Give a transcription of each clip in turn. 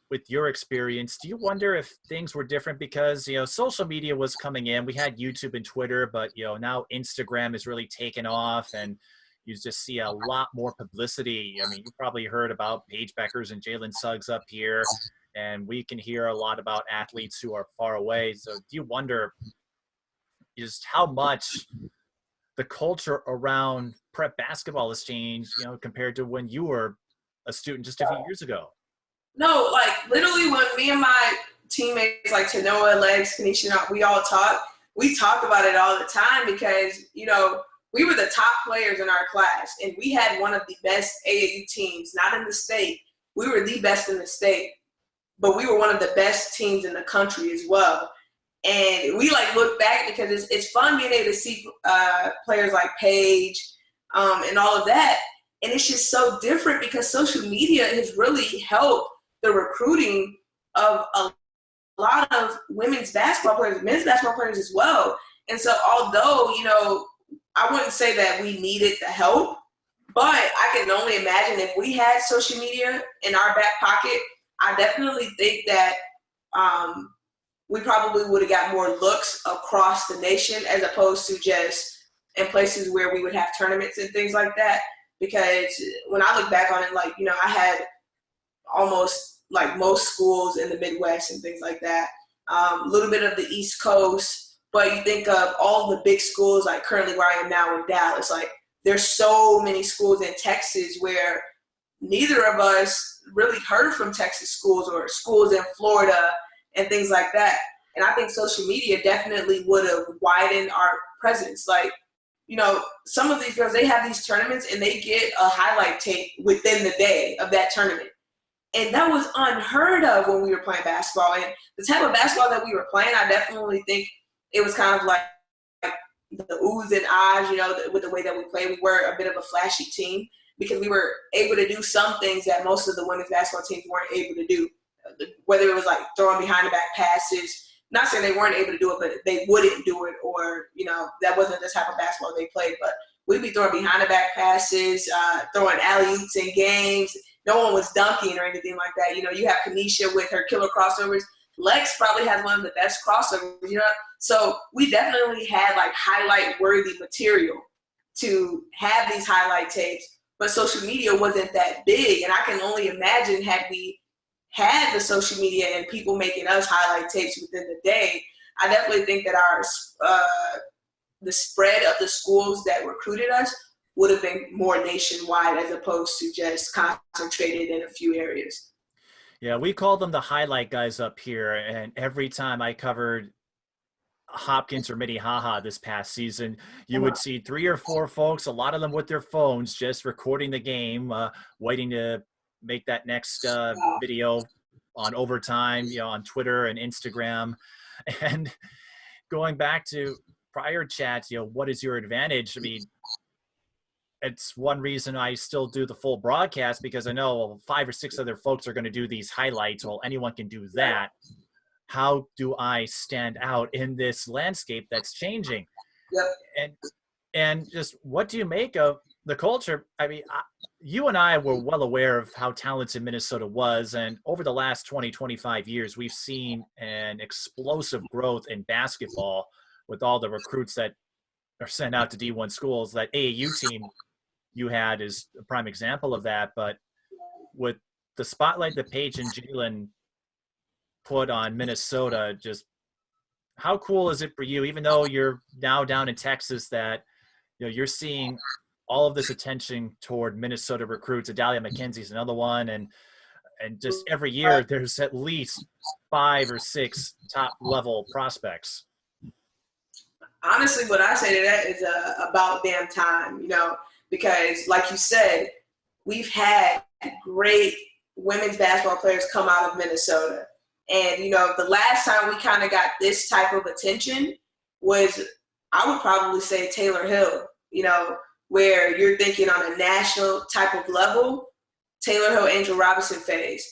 with your experience, do you wonder if things were different because, social media was coming in? We had YouTube and Twitter, but, now Instagram is really taken off and you just see a lot more publicity. I mean, you probably heard about Paige Beckers and Jalen Suggs up here, and we can hear a lot about athletes who are far away. So do you wonder just how much the culture around prep basketball has changed, compared to when you were a student just a few years ago? No, like literally when me and my teammates like Tanoa, Legs, Kanisha, we talk about it all the time because, we were the top players in our class and we had one of the best AAU teams, not in the state. We were the best in the state, but we were one of the best teams in the country as well. And we look back because it's fun being able to see players like Paige and all of that. And it's just so different because social media has really helped the recruiting of a lot of women's basketball players, men's basketball players as well. And so although, I wouldn't say that we needed the help, but I can only imagine if we had social media in our back pocket, I definitely think that we probably would have got more looks across the nation as opposed to just in places where we would have tournaments and things like that. Because when I look back on it, I had almost most schools in the Midwest and things like that, a little bit of the East Coast, but you think of all the big schools, currently where I am now in Dallas, there's so many schools in Texas where neither of us really heard from Texas schools or schools in Florida and things like that. And I think social media definitely would have widened our presence. Some of these girls, they have these tournaments and they get a highlight tape within the day of that tournament. And that was unheard of when we were playing basketball. And the type of basketball that we were playing, I definitely think it was kind of like the oohs and ahs, with the way that we played. We were a bit of a flashy team because we were able to do some things that most of the women's basketball teams weren't able to do. Whether it was throwing behind the back passes, not saying they weren't able to do it, but they wouldn't do it, or, that wasn't the type of basketball they played. But we'd be throwing behind the back passes, throwing alley-oops in games. No one was dunking or anything like that. You have Kanisha with her killer crossovers. Lex probably has one of the best crossovers, So we definitely had highlight-worthy material to have these highlight tapes, but social media wasn't that big. And I can only imagine had we had the social media and people making us highlight tapes within the day, I definitely think that the spread of the schools that recruited us would have been more nationwide as opposed to just concentrated in a few areas. Yeah, we call them the highlight guys up here, and every time I covered Hopkins or Minnehaha this past season, you would see 3 or 4 folks, a lot of them with their phones, just recording the game, waiting to make that next video on overtime, on Twitter and Instagram. And going back to prior chats, what is your advantage? I mean, it's one reason I still do the full broadcast, because I know 5 or 6 other folks are going to do these highlights. Well, anyone can do that. How do I stand out in this landscape that's changing? Yep. And just what do you make of the culture? I mean, you and I were well aware of how talented Minnesota was. And over the last 20, 25 years, we've seen an explosive growth in basketball with all the recruits that are sent out to D1 schools. That AAU team you had is a prime example of that. But with the spotlight that Paige and Jalen put on Minnesota, just how cool is it for you, even though you're now down in Texas, that you're seeing all of this attention toward Minnesota recruits? Adalia McKenzie's another one, and just every year there's at least 5 or 6 top level prospects. Honestly, what I say to that is about damn time, because like you said, we've had great women's basketball players come out of Minnesota. And, the last time we kind of got this type of attention was, I would probably say, Taylor Hill, where you're thinking on a national type of level, Taylor Hill, Angel Robinson phase.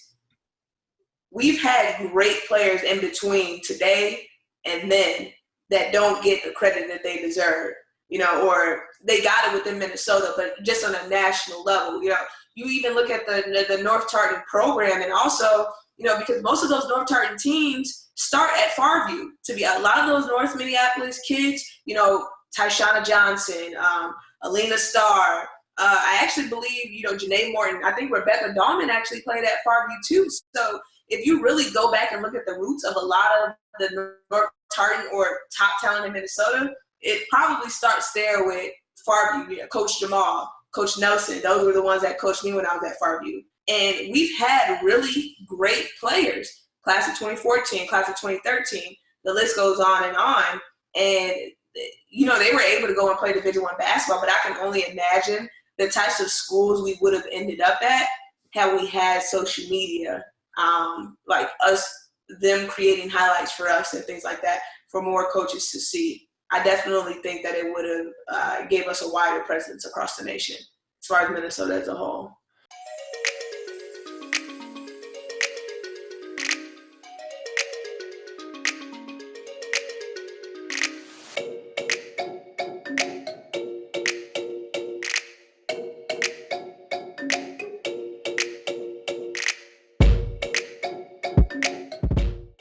We've had great players in between today and then that don't get the credit that they deserve, or they got it within Minnesota, but just on a national level. You even look at the North Tartan program, and also because most of those North Tartan teams start at Farview. To be a lot of those North Minneapolis kids, Tyshana Johnson, Alina Starr. I actually believe, Janae Morton. I think Rebecca Dahlman actually played at Farview too. So if you really go back and look at the roots of a lot of the North Tartan or top talent in Minnesota, it probably starts there with Farview. Coach Jamal, Coach Nelson. Those were the ones that coached me when I was at Farview. And we've had really great players. Class of 2014, class of 2013. The list goes on. And they were able to go and play Division I basketball, but I can only imagine the types of schools we would have ended up at had we had social media, like them creating highlights for us and things like that for more coaches to see. I definitely think that it would have gave us a wider presence across the nation as far as Minnesota as a whole.